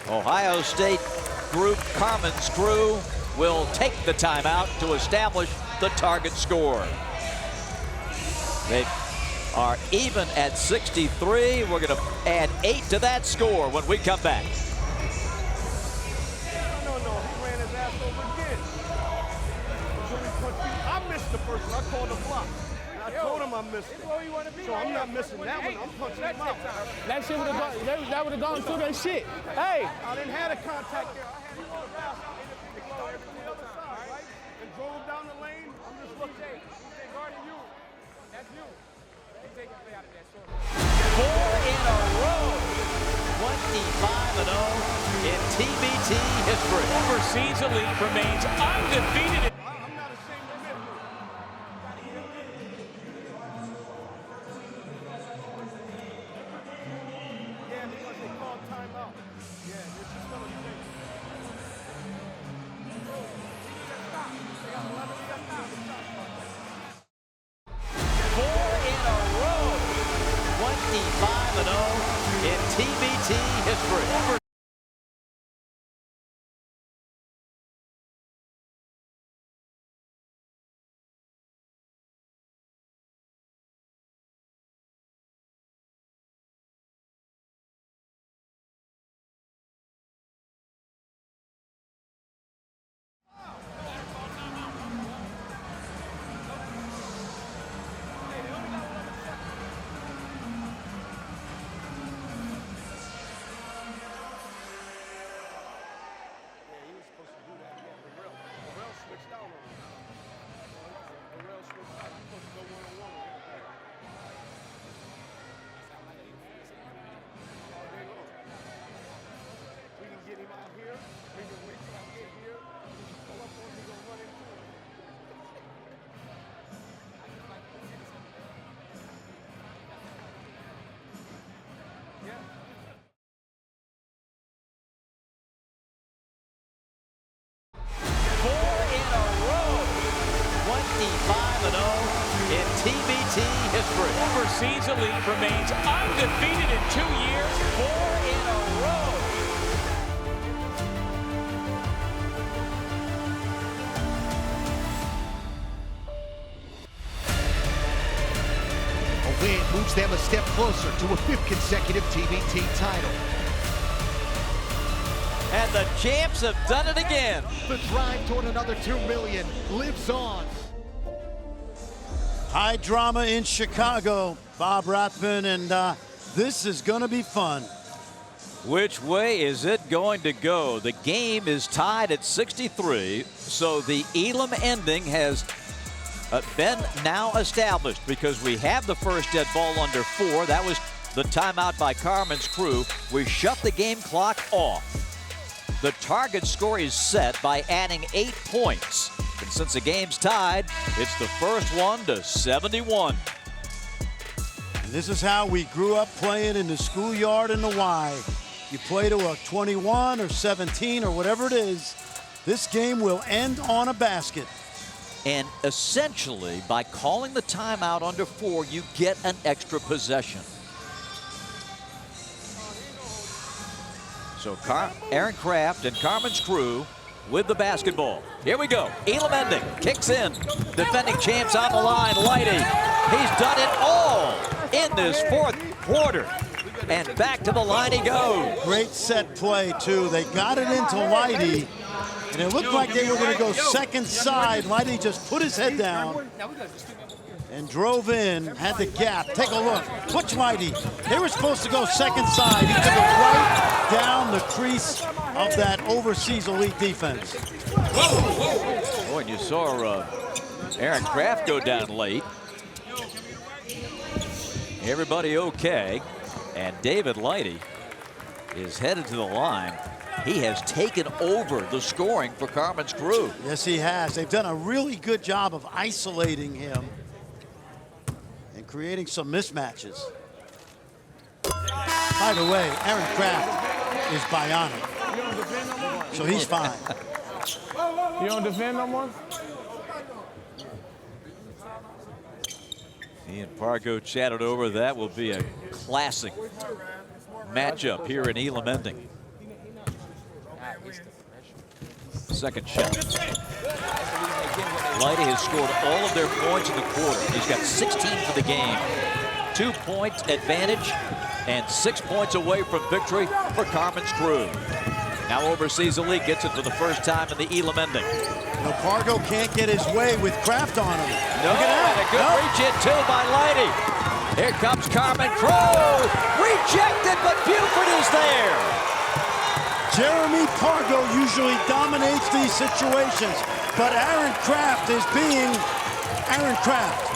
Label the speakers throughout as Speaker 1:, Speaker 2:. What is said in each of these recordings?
Speaker 1: Ohio State group, Carmen's crew, will take the timeout to establish the target score. They are even at 63. We're going to add 8 to that score when we come back.
Speaker 2: No, he ran his ass over again. I missed the first one. I called the block. I told him I missed it. So I'm not missing that one. I'm punching him out.
Speaker 3: That shit would have gone. That would have gone through that shit. Hey,
Speaker 2: I didn't have a contact there. I had him on the pass. They started from the other side, right? And drove down the lane. I'm just looking. Who's guarding you? That's you. You take a play out of that short.
Speaker 1: 4 in a row. 25-0 in TBT history.
Speaker 3: overseas elite remains undefeated.
Speaker 2: I'm not ashamed to admit it. Yeah, because they called timeout. Yeah, this is what I'm saying.
Speaker 1: Four in a row. 25-0 in TBT history. In TBT history.
Speaker 3: Overseas elite remains undefeated in 2 years.
Speaker 1: 4 in a row.
Speaker 4: A win moves them a step closer to a 5th consecutive TBT title.
Speaker 1: And the champs have done it again.
Speaker 4: The drive toward another $2 million lives on.
Speaker 5: High drama in Chicago, Bob Rathman, and this is going to be fun.
Speaker 1: Which way is it going to go? The game is tied at 63, so the Elam ending has been now established because we have the first dead ball under 4. That was the timeout by Carmen's crew. We shut the game clock off. The target score is set by adding 8 points. And since the game's tied, it's the first one to 71.
Speaker 5: And this is how we grew up playing in the schoolyard in the Y. You play to a 21 or 17 or whatever it is. This game will end on a basket.
Speaker 1: And essentially, by calling the timeout under 4, you get an extra possession. So Aaron Kraft and Carmen's crew with the basketball. Here we go. Elam ending, kicks in. Defending champs on the line, Lighty. He's done it all in this 4th quarter. And back to the line he goes.
Speaker 5: Great set play, too. They got it into Lighty, and it looked like they were going to go second side. Lighty just put his head down and drove in, had the gap. Take a look. Butch Lighty. They were supposed to go second side. He took it right down the crease of that overseas elite defense.
Speaker 1: Boy, and you saw Aaron Kraft go down late. Everybody okay. And David Lighty is headed to the line. He has taken over the scoring for Carmen's crew.
Speaker 5: Yes, he has. They've done a really good job of isolating him and creating some mismatches. By the way, Aaron Kraft is bionic, so he's fine.
Speaker 3: You don't defend no more?
Speaker 1: He and Pargo chatted over. That will be a classic matchup here in Elam ending. Second shot. Lighty has scored all of their points in the quarter. He's got 16 for the game. 2-point advantage and 6 points away from victory for Carmen's crew. Now Overseas Elite gets it for the first time in the Elam ending.
Speaker 5: You know, Pargo can't get his way with Kraft on him.
Speaker 1: No, and a good reach in too by Lighty. Here comes Carmen Crow. Rejected, but Buford is there.
Speaker 5: Jeremy Pargo usually dominates these situations, but Aaron Kraft is being Aaron Kraft.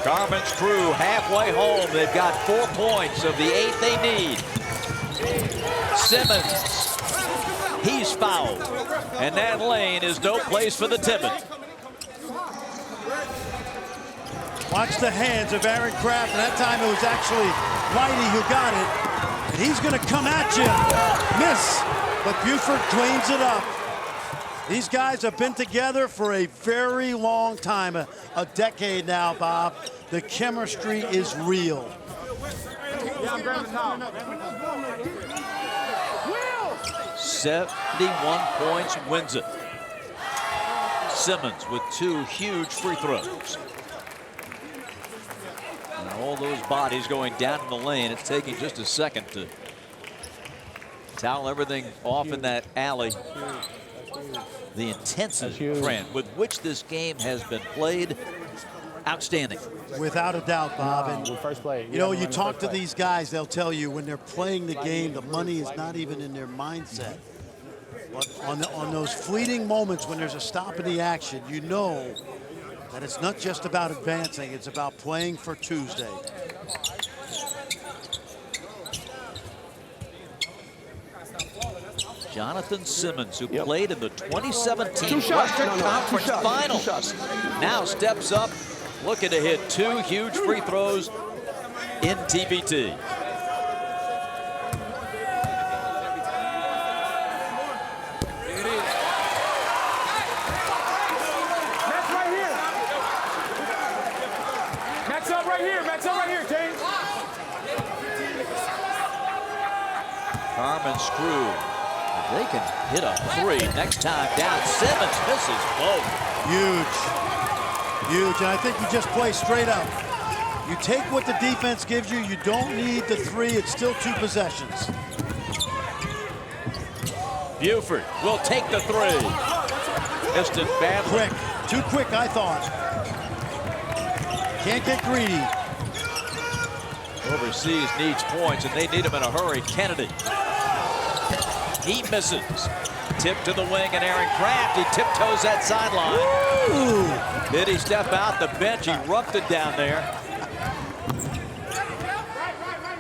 Speaker 1: Carmen's crew halfway home. They've got 4 points of the 8 they need. Simmons, he's fouled. And that lane is no place for the timid.
Speaker 5: Watch the hands of Aaron Kraft, and that time it was actually Lighty who got it. And he's gonna come at you. Miss, but Buford cleans it up. These guys have been together for a very long time, a decade now, Bob. The chemistry is real.
Speaker 1: 71 points wins it. Simmons with 2 huge free throws. And all those bodies going down in the lane. It's taking just a second to towel everything off in that alley. The intensity, Fran, with which this game has been played, outstanding.
Speaker 5: Without a doubt, Bob. And
Speaker 6: first play.
Speaker 5: you know, you talk to these guys, they'll tell you when they're playing the game, the money is not even in their mindset. But on those fleeting moments when there's a stop in the action, you know that it's not just about advancing, it's about playing for Tuesday.
Speaker 1: Jonathan Simmons, who played in the 2017 Western Conference Finals, now steps up, looking to hit 2 huge free throws in TBT. Carmen's crew, they can hit a 3 next time down. Simmons misses both.
Speaker 5: Huge, huge, and I think you just play straight up. You take what the defense gives you. You don't need the 3. It's still 2 possessions.
Speaker 1: Buford will take the 3. Missed it badly.
Speaker 5: Quick, too quick, I thought. Can't get greedy.
Speaker 1: Overseas needs points, and they need them in a hurry. Kennedy. He misses. Tip to the wing, and Aaron Kraft, he tiptoes that sideline. Did he step out the bench? He roughed it down there.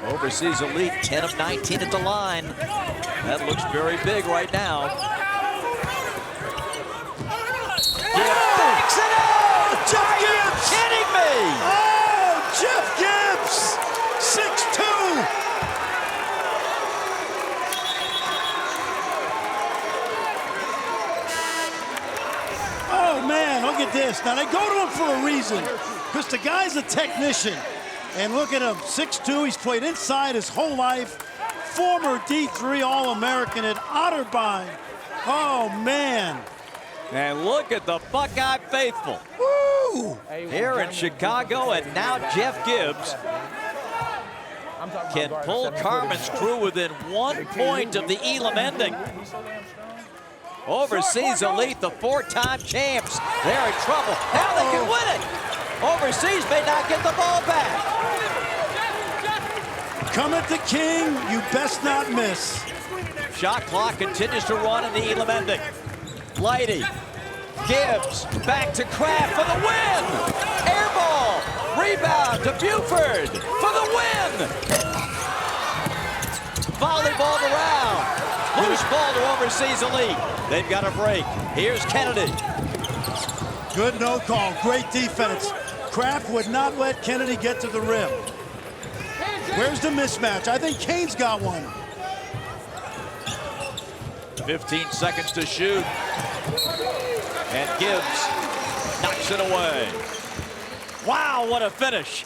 Speaker 1: Overseas Elite, 10 of 19 at the line. That looks very big right now. Backs it out!
Speaker 5: Jeff
Speaker 1: Are you
Speaker 5: Gibbs!
Speaker 1: kidding me?
Speaker 5: Oh, Jeff Gibbs! 6'2". Oh, man, look at this. Now, they go to him for a reason, because the guy's a technician. And look at him, 6'2". He's played inside his whole life. Former D3 All-American at Otterbein. Oh, man.
Speaker 1: And look at the Buckeye faithful.
Speaker 5: Woo!
Speaker 1: Here in Chicago, and now Jeff Gibbs can pull Carmen's crew within 1 point of the Elam ending. Overseas Elite, the 4-time champs. They're in trouble. Now they can win it. Overseas may not get the ball back.
Speaker 5: Come at the king, you best not miss.
Speaker 1: Shot clock continues to run in the Elam ending. Lighty, Gibbs, back to Kraft for the win. Air ball, rebound to Buford for the win. Volleyball around. Loose ball to Overseas Elite. They've got a break. Here's Kennedy.
Speaker 5: Good no call, great defense. Kraft would not let Kennedy get to the rim. Where's the mismatch? I think Kane's got one.
Speaker 1: 15 seconds to shoot. And Gibbs knocks it away. Wow, what a finish.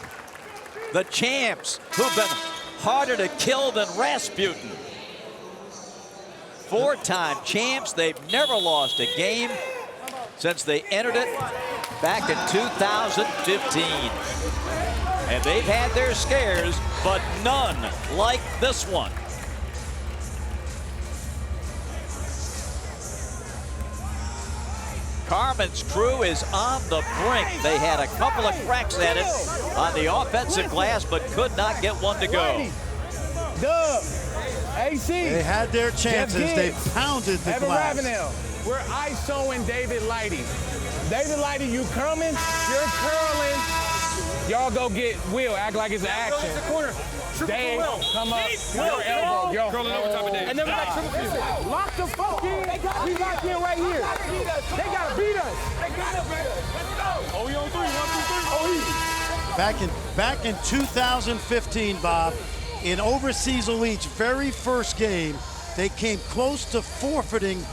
Speaker 1: The champs, who've been harder to kill than Rasputin. four-time champs. They've never lost a game since they entered it back in 2015. And they've had their scares, but none like this one. Carmen's crew is on the brink. They had a couple of cracks at it on the offensive glass, but could not get one to go.
Speaker 2: Dub, AC.
Speaker 5: They had their chances. They pounded the
Speaker 2: Evan
Speaker 5: glass.
Speaker 2: Ravenel. We're ISOing David Lighty. David Lighty, you coming? You're curling. Y'all go get Will. Act like it's an action. Dave, come up. Your elbow. Yo.
Speaker 3: Curling over top of Dave.
Speaker 2: And then we got triple kill. Lock the fuck in. We locked in right here. They gotta beat us. They gotta beat us. Let's go.
Speaker 3: Oh, you on 3. 1, 2, 3.
Speaker 5: Back in 2015, Bob, in Overseas Elite's very first game, they came close to forfeiting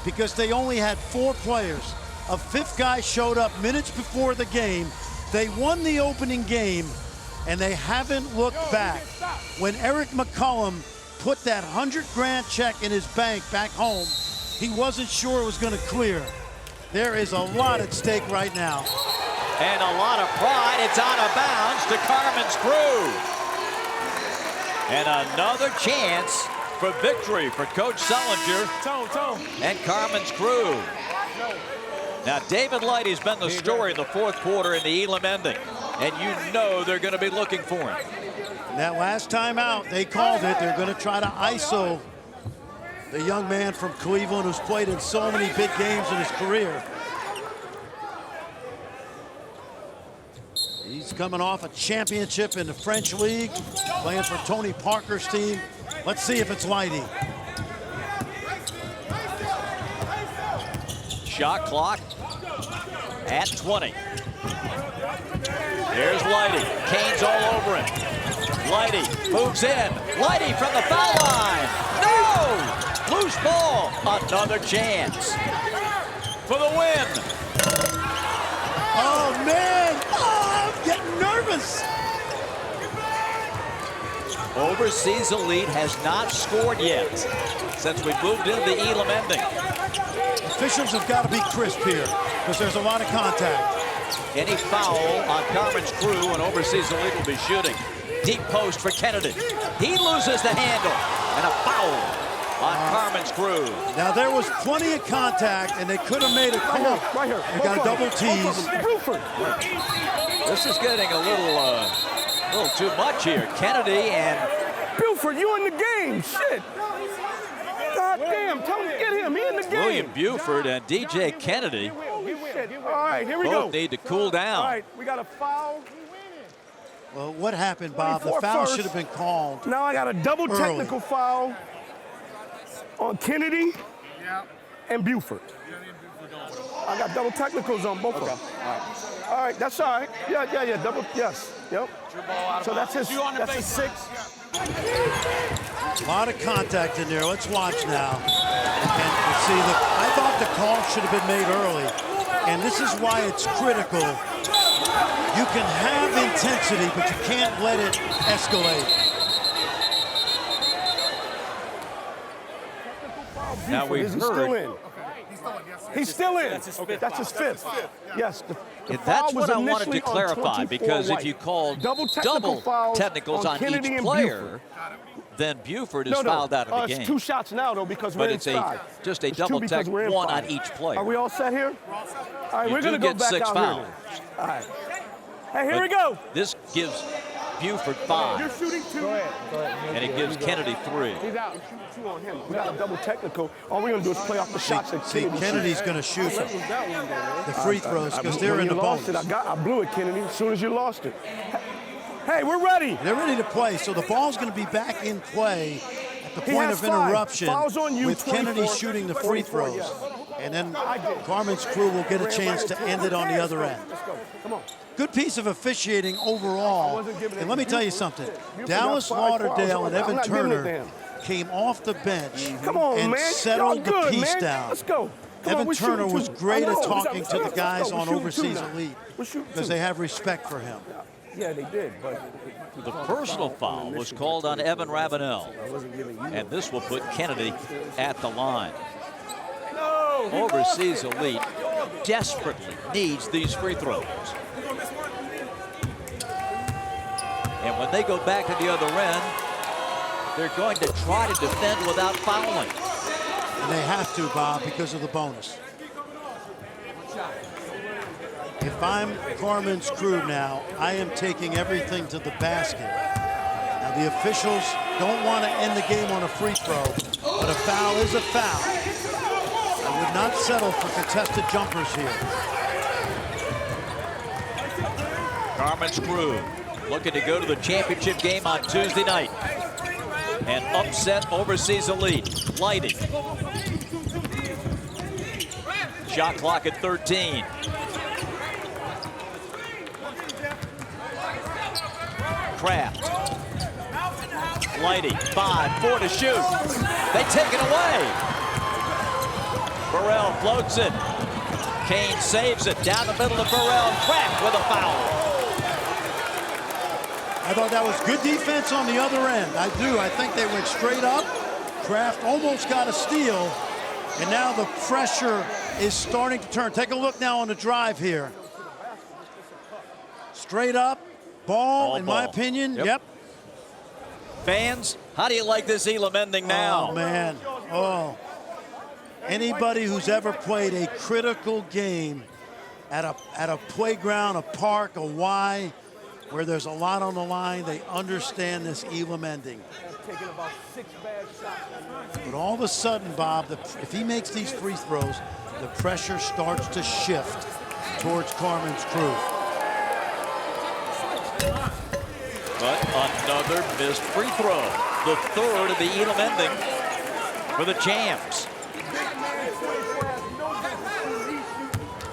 Speaker 5: because they only had 4 players. A 5th guy showed up minutes before the game. They won the opening game, and they haven't looked back. When Eric McCullum put that $100,000 check in his bank back home, he wasn't sure it was going to clear. There is a lot at stake right now.
Speaker 1: And a lot of pride. It's out of bounds to Carmen's crew. And another chance for victory for Coach Sullinger and Carmen's crew. Now, David Lighty's been the story in the 4th quarter in the Elam ending, and you know they're going to be looking for him.
Speaker 5: That last time out, they called it. They're going to try to ISO the young man from Cleveland who's played in so many big games in his career. He's coming off a championship in the French League, playing for Tony Parker's team. Let's see if it's Lighty.
Speaker 1: Shot clock at 20. Here's Lighty. Kane's all over him. Lighty moves in. Lighty from the foul line. No! Loose ball. Another chance for the win.
Speaker 5: Oh, man. Oh, I'm getting nervous.
Speaker 1: Overseas Elite has not scored yet since we moved into the Elam ending.
Speaker 5: Officials have got to be crisp here because there's a lot of contact.
Speaker 1: Any foul on Carmen's crew and Overseas Elite will be shooting. Deep post for Kennedy. He loses the handle. And a foul on Carmen's crew.
Speaker 5: Now, there was plenty of contact, and they could have made a call.
Speaker 2: Right here.
Speaker 5: They got a double tease.
Speaker 1: This is getting a little too much here. Kennedy and
Speaker 2: Buford, you in the game. Shit. God damn, tell him to get him. He in the game.
Speaker 1: William Buford and DJ Kennedy
Speaker 2: All right, here we go.
Speaker 1: both need to cool down.
Speaker 2: All right, we got a foul.
Speaker 5: Well, what happened, Bob? The foul should have been called.
Speaker 2: Now I got a double technical foul on Kennedy and Buford. I got double technicals on both of them. All right, that's all right. Yeah, double, yes, yep. So that's his 6.
Speaker 5: A lot of contact in there. Let's watch now. And see, I thought the call should have been made early. And this is why it's critical. You can have intensity, but you can't let it escalate.
Speaker 1: Now we've
Speaker 2: Is he still
Speaker 1: heard.
Speaker 2: in? He's still in. That's his 5th. Yes. The
Speaker 1: That's
Speaker 2: foul was
Speaker 1: what I wanted to
Speaker 2: initially on
Speaker 1: clarify,
Speaker 2: 24
Speaker 1: because if
Speaker 2: white.
Speaker 1: you called
Speaker 2: double
Speaker 1: double technicals on
Speaker 2: Kennedy
Speaker 1: each
Speaker 2: and
Speaker 1: player,
Speaker 2: Buford.
Speaker 1: then Buford is fouled out of the game.
Speaker 2: It's 2 shots now, though, because we're
Speaker 1: But it's
Speaker 2: inside.
Speaker 1: just a
Speaker 2: It's
Speaker 1: double
Speaker 2: 2 because
Speaker 1: tech,
Speaker 2: we're in
Speaker 1: 1
Speaker 2: five.
Speaker 1: on each player.
Speaker 2: Are we all set here? All right,
Speaker 1: You
Speaker 2: we're
Speaker 1: do
Speaker 2: going to go
Speaker 1: get
Speaker 2: back
Speaker 1: 6
Speaker 2: out
Speaker 1: fouls.
Speaker 2: here. All right. Hey, here
Speaker 1: But
Speaker 2: we go.
Speaker 1: This gives Buford
Speaker 2: You're
Speaker 1: 5,
Speaker 2: shooting 2. Go ahead.
Speaker 1: and it gives Kennedy 3.
Speaker 2: He's out. You're shooting 2 on him. We got a double technical. All we're going to do is play off the shots that
Speaker 5: See,
Speaker 2: Kennedy
Speaker 5: Kennedy's
Speaker 2: shoots.
Speaker 5: going to shoot the free throws because they're in the bonus.
Speaker 2: I blew it, Kennedy, as soon as you lost it. Hey, we're ready.
Speaker 5: They're ready to play, so the ball's going to be back in play at the
Speaker 2: He
Speaker 5: point
Speaker 2: has
Speaker 5: of
Speaker 2: 5.
Speaker 5: interruption
Speaker 2: Fouls on you,
Speaker 5: with
Speaker 2: 24,
Speaker 5: Kennedy shooting the free
Speaker 2: 44,
Speaker 5: throws.
Speaker 2: yes.
Speaker 5: And then Carmen's crew will get a chance to end it on the other end.
Speaker 2: Let's go. Come on.
Speaker 5: Good piece of officiating overall. And let me tell you something. Dallas
Speaker 2: got 5
Speaker 5: Lauderdale
Speaker 2: fouls.
Speaker 5: and
Speaker 2: I'm
Speaker 5: Evan
Speaker 2: not giving it to
Speaker 5: Turner
Speaker 2: him.
Speaker 5: came off the bench
Speaker 2: Come on,
Speaker 5: and
Speaker 2: man.
Speaker 5: settled
Speaker 2: Y'all
Speaker 5: the
Speaker 2: good,
Speaker 5: piece
Speaker 2: man.
Speaker 5: down.
Speaker 2: Let's go. Come on,
Speaker 5: Evan
Speaker 2: we're
Speaker 5: Turner
Speaker 2: shooting
Speaker 5: was
Speaker 2: 2.
Speaker 5: great
Speaker 2: I
Speaker 5: at
Speaker 2: know.
Speaker 5: talking to the
Speaker 2: Let's
Speaker 5: guys
Speaker 2: go.
Speaker 5: on
Speaker 2: We're shooting
Speaker 5: Overseas
Speaker 2: 2 now.
Speaker 5: Elite
Speaker 2: We're shooting 2.
Speaker 5: because they have respect for him.
Speaker 2: Yeah, they did, but
Speaker 1: The personal foul was called on Evan Ravenel, and this will put Kennedy at the line. Overseas Elite desperately needs these free throws. And when they go back to the other end, they're going to try to defend without fouling.
Speaker 5: And they have to, Bob, because of the bonus. If I'm Carmen's crew now, I am taking everything to the basket. Now, the officials don't want to end the game on a free throw, but a foul is a foul. I would not settle for contested jumpers here.
Speaker 1: Carmen's crew looking to go to the championship game on Tuesday night and upset Overseas Elite. Lighting. Shot clock at 13. Kraft. Lighty, 5-4 to shoot. They take it away. Burrell floats it. Kane saves it down the middle of Burrell. Kraft with a foul.
Speaker 5: I thought that was good defense on the other end. I do. I think they went straight up. Kraft almost got a steal. And now the pressure is starting to turn. Take a look now on the drive here. Straight up. Ball, in my opinion. Yep.
Speaker 1: Fans, how do you like this Elam ending now?
Speaker 5: Oh, man. Oh. Anybody who's ever played a critical game at a playground, a park, a Y, where there's a lot on the line, they understand this Elam ending. But all of a sudden, Bob, if he makes these free throws, the pressure starts to shift towards Carmen's crew.
Speaker 1: But another missed free throw. The third of the Elam ending for the champs.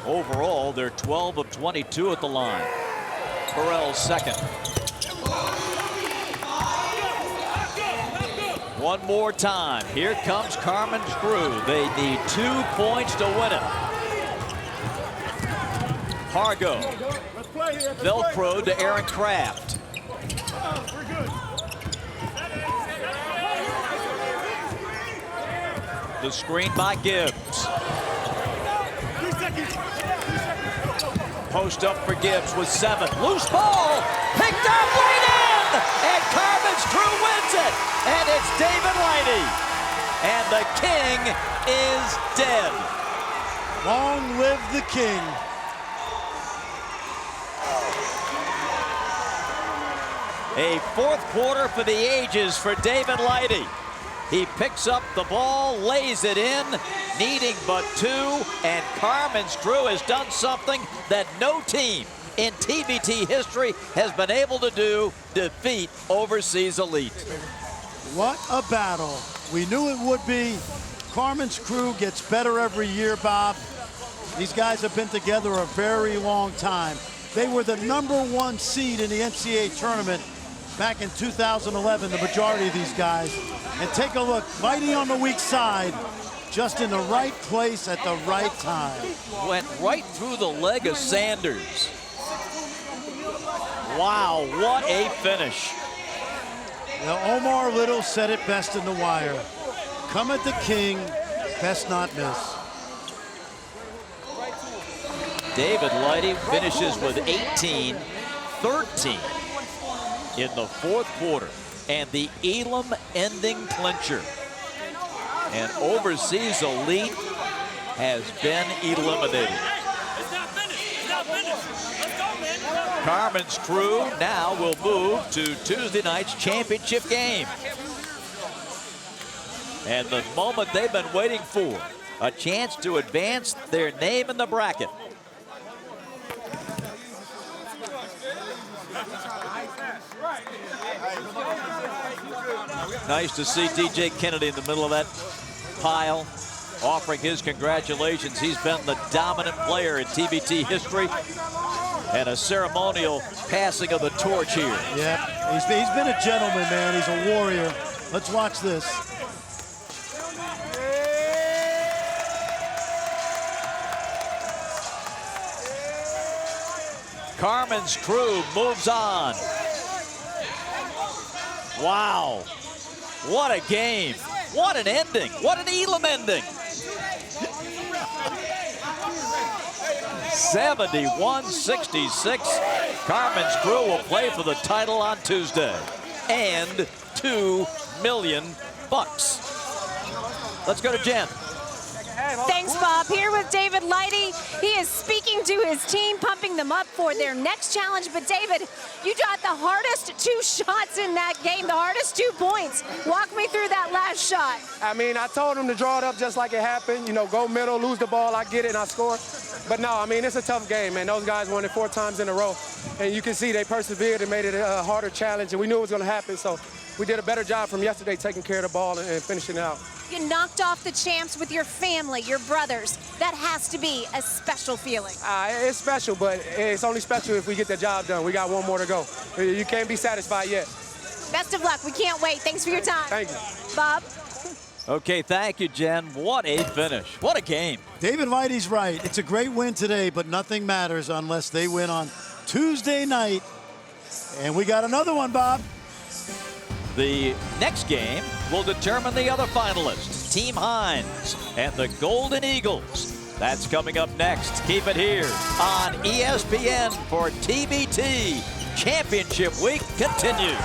Speaker 1: Overall, they're 12 of 22 at the line. Burrell's second. One more time. Here comes Carmen's crew. They need 2 points to win it. Hargo. Velcro to Aaron Kraft. The screen by Gibbs. Post up for Gibbs with 7. Loose ball. Picked up right in. And Carmen's crew wins it. And it's David Lighty. And the king is dead.
Speaker 5: Long live the king.
Speaker 1: A fourth quarter for the ages for David Lighty. He picks up the ball, lays it in, needing but 2, and Carmen's crew has done something that no team in TBT history has been able to do: defeat Overseas Elite.
Speaker 5: What a battle. We knew it would be. Carmen's crew gets better every year, Bob. These guys have been together a very long time. They were the #1 seed in the NCAA tournament back in 2011, the majority of these guys. And take a look, Lighty on the weak side, just in the right place at the right time.
Speaker 1: Went right through the leg of Sanders. Wow, what a finish.
Speaker 5: Now, Omar Little said it best in the wire. Come at the king, best not miss.
Speaker 1: David Lighty finishes with 18, 13 in the fourth quarter, and the Elam ending clincher. And Overseas Elite has been eliminated. Carmen's crew now will move to Tuesday night's championship game. And the moment they've been waiting for, a chance to advance their name in the bracket. Nice to see DJ Kennedy in the middle of that pile, offering his congratulations. He's been the dominant player in TBT history, and a ceremonial passing of the torch here.
Speaker 5: Yeah, he's been a gentleman, man. He's a warrior. Let's watch this.
Speaker 1: Carmen's crew moves on. Wow. What a game. What an ending. What an Elam ending. 71-66. Carmen's crew will play for the title on Tuesday. And $2 million. Let's go to Jen.
Speaker 6: Thanks, Bob. Here with David Lighty. He is speaking to his team, pumping them up for their next challenge. But David, you got the hardest 2 shots in that game, the hardest 2 points. Walk me through that last shot.
Speaker 7: I mean, I told them to draw it up just like it happened. You know, go middle, lose the ball, I get it, and I score. But no, I mean, it's a tough game, man. Those guys won it 4 times in a row. And you can see they persevered and made it a harder challenge, and we knew it was going to happen. So we did a better job from yesterday taking care of the ball and finishing it out.
Speaker 6: You knocked off the champs with your family, your brothers. That has to be a special feeling.
Speaker 7: It's special, but it's only special if we get the job done. We got 1 more to go. You can't be satisfied yet.
Speaker 6: Best of luck. We can't wait. Thanks for your time.
Speaker 7: Thank you.
Speaker 6: Bob?
Speaker 1: Okay, thank you, Jen. What a finish. What a game.
Speaker 5: David Lighty's right. It's a great win today, but nothing matters unless they win on Tuesday night. And we got another one, Bob.
Speaker 1: The next game will determine the other finalists, Team Hines and the Golden Eagles. That's coming up next. Keep it here on ESPN for TBT. Championship Week continues.